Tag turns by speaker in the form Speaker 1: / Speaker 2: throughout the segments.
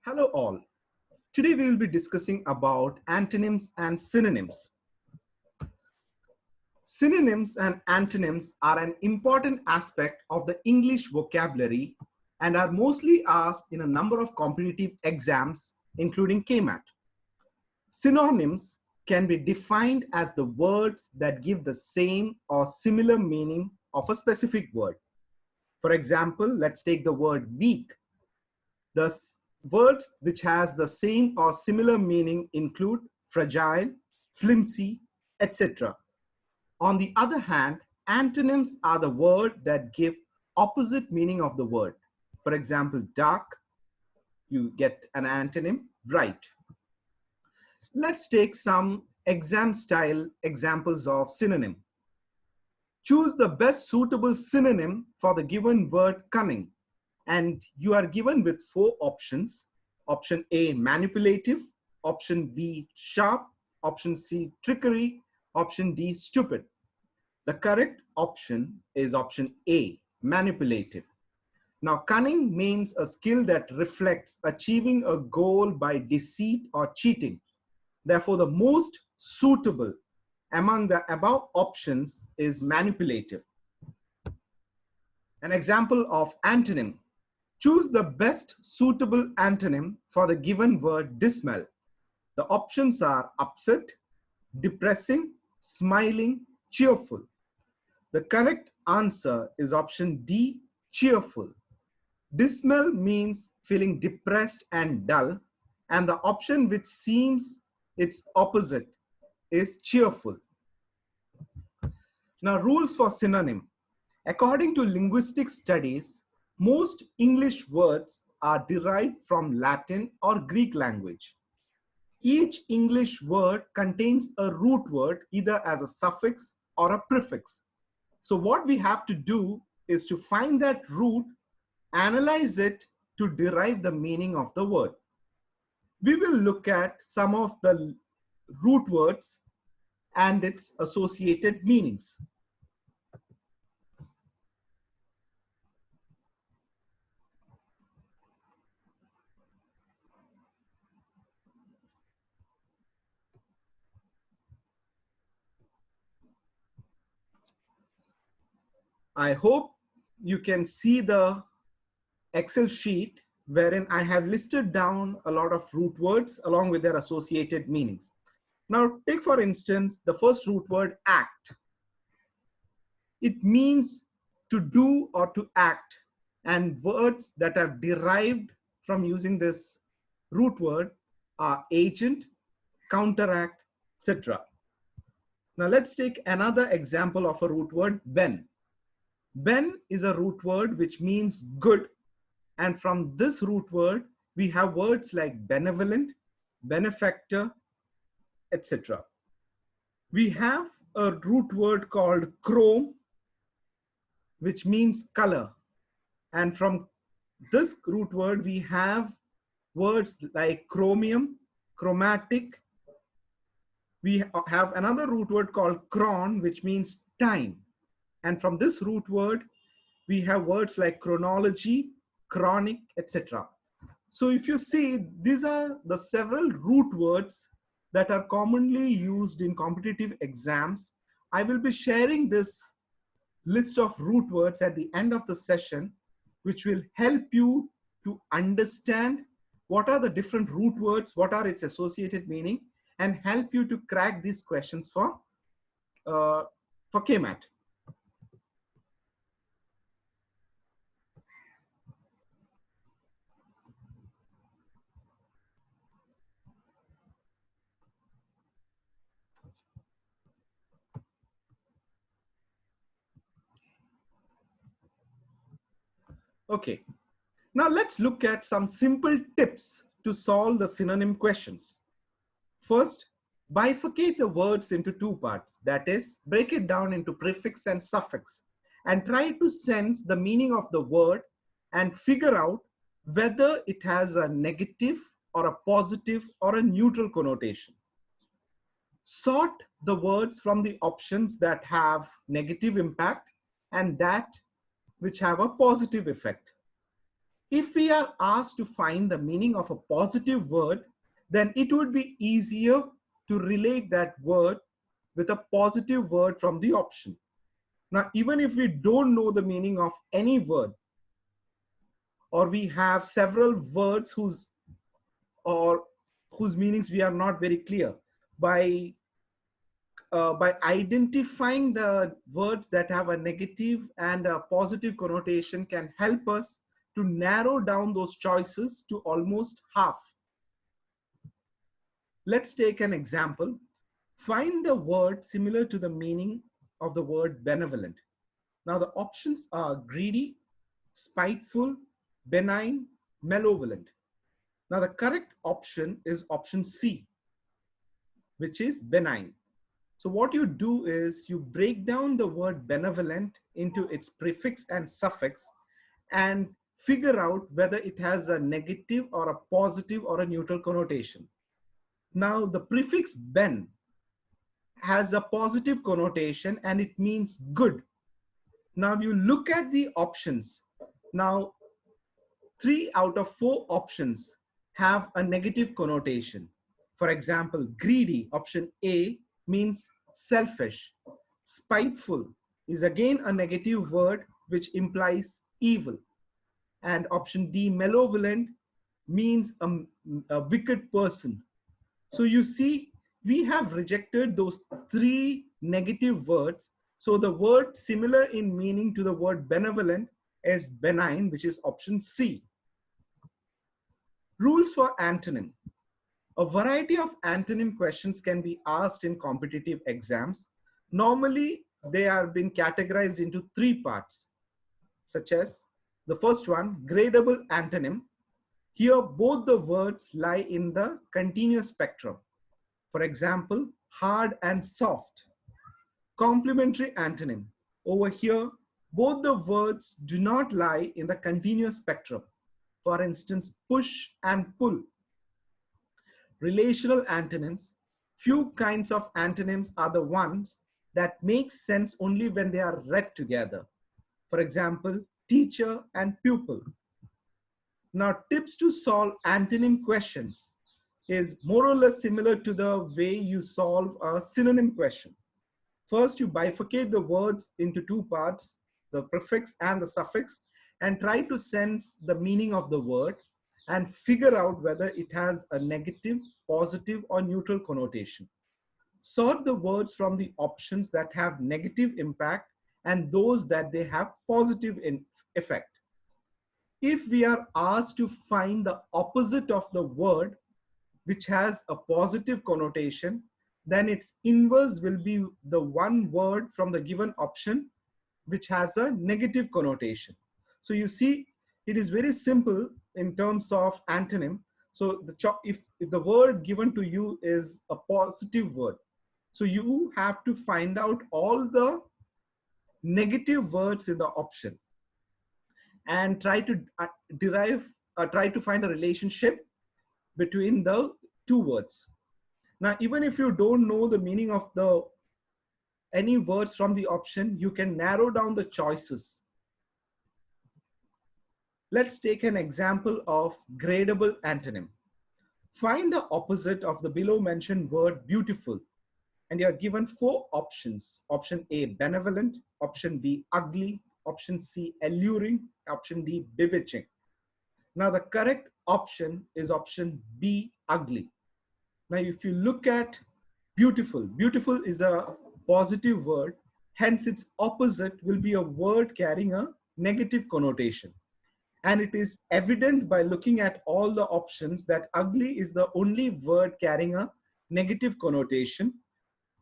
Speaker 1: Hello all. Today we will be discussing about antonyms and synonyms. Synonyms and antonyms are an important aspect of the English vocabulary and are mostly asked in a number of competitive exams, including KMAT. Synonyms can be defined as the words that give the same or similar meaning of a specific word. For example, let's take the word weak. The words which has the same or similar meaning include fragile, flimsy, etc. On the other hand, antonyms are the words that give opposite meaning of the word. For example, dark, you get an antonym, bright. Let's take some exam style examples of synonym. Choose the best suitable synonym for the given word cunning. And you are given with 4 options. Option A, manipulative. Option B, sharp. Option C, trickery. Option D, stupid. The correct option is option A, manipulative. Now, cunning means a skill that reflects achieving a goal by deceit or cheating. Therefore, the most suitable among the above options is manipulative. An example of antonym. Choose the best suitable antonym for the given word dismal. The options are upset, depressing, smiling, cheerful. The correct answer is option D, cheerful. Dismal means feeling depressed and dull, and the option which seems its opposite is cheerful. Now, rules for synonym. According to linguistic studies, most English words are derived from Latin or Greek language. Each English word contains a root word either as a suffix or a prefix. So what we have to do is to find that root, analyze it to derive the meaning of the word. We will look at some of the root words and its associated meanings. I hope you can see the Excel sheet wherein I have listed down a lot of root words along with their associated meanings. Now, take for instance the first root word, act. It means to do or to act, and words that are derived from using this root word are agent, counteract, etc. Now, let's take another example of a root word, ben. Ben is a root word which means good, and from this root word we have words like benevolent, benefactor, etc. We have a root word called chrome, which means color, and from this root word we have words like chromium, chromatic. We have another root word called chron, which means time. And from this root word, we have words like chronology, chronic, etc. So if you see, these are the several root words that are commonly used in competitive exams. I will be sharing this list of root words at the end of the session, which will help you to understand what are the different root words, what are its associated meaning, and help you to crack these questions for KMAT. Okay, now let's look at some simple tips to solve the synonym questions. First, bifurcate the words into 2 parts, that is, break it down into prefix and suffix, and try to sense the meaning of the word and figure out whether it has a negative or a positive or a neutral connotation. Sort the words from the options that have negative impact and that which have a positive effect. If we are asked to find the meaning of a positive word, then it would be easier to relate that word with a positive word from the option. Now, even if we don't know the meaning of any word, or we have several words whose meanings we are not very clear, by identifying the words that have a negative and a positive connotation can help us to narrow down those choices to almost half. Let's take an example. Find the word similar to the meaning of the word benevolent. Now the options are greedy, spiteful, benign, malevolent. Now the correct option is option C, which is benign. So what you do is you break down the word benevolent into its prefix and suffix and figure out whether it has a negative or a positive or a neutral connotation. Now the prefix ben has a positive connotation and it means good. Now you look at the options. Now 3 out of 4 options have a negative connotation. For example, greedy, option A, means selfish. Spiteful is again a negative word which implies evil. And option D, malevolent, means a wicked person. So you see, we have rejected those 3 negative words. So the word similar in meaning to the word benevolent is benign, which is option C. Rules for antonym. A variety of antonym questions can be asked in competitive exams. Normally, they are being categorized into 3 parts, such as the first one, gradable antonym. Here, both the words lie in the continuous spectrum. For example, hard and soft. Complementary antonym. Over here, both the words do not lie in the continuous spectrum. For instance, push and pull. Relational antonyms. Few kinds of antonyms are the ones that make sense only when they are read together. For example, teacher and pupil. Now, tips to solve antonym questions is more or less similar to the way you solve a synonym question. First, you bifurcate the words into 2 parts, the prefix and the suffix, and try to sense the meaning of the word and figure out whether it has a negative, positive, or neutral connotation. Sort the words from the options that have negative impact and those that they have positive effect. If we are asked to find the opposite of the word which has a positive connotation, then its inverse will be the one word from the given option which has a negative connotation. So you see, it is very simple in terms of antonym. So if the word given to you is a positive word, so you have to find out all the negative words in the option and try to try to find a relationship between the 2 words. Now, even if you don't know the meaning of any words from the option, you can narrow down the choices. Let's take an example of gradable antonym. Find the opposite of the below mentioned word beautiful, and you are given 4 options. Option A, benevolent. Option B, ugly. Option C, alluring. Option D, bewitching. Now the correct option is option B, ugly. Now if you look at beautiful, beautiful is a positive word, hence its opposite will be a word carrying a negative connotation. And it is evident by looking at all the options that ugly is the only word carrying a negative connotation.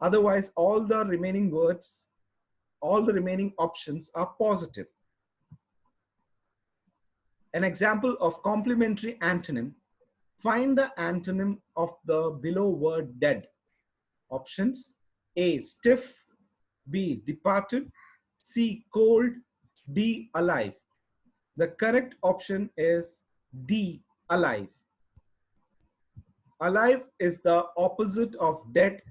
Speaker 1: Otherwise, all the remaining words, all the remaining options are positive. An example of complementary antonym. Find the antonym of the below word dead. Options: A, stiff. B, departed. C, cold. D, alive. The correct option is D, alive. Alive is the opposite of dead,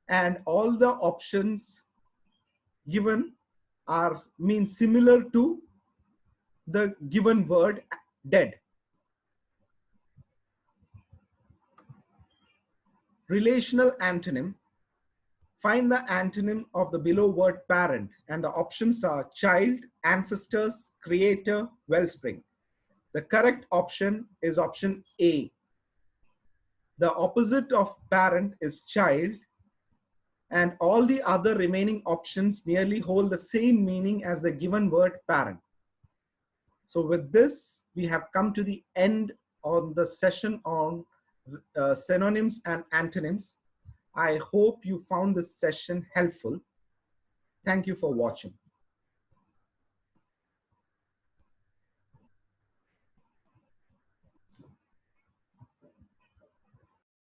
Speaker 1: and all the options given are mean similar to the given word, dead. Relational antonym. Find the antonym of the below word parent, and the options are child, ancestors, creator, wellspring. The correct option is option A. The opposite of parent is child, and all the other remaining options nearly hold the same meaning as the given word parent. So with this, we have come to the end on the session on synonyms and antonyms. I hope you found this session helpful. Thank you for watching.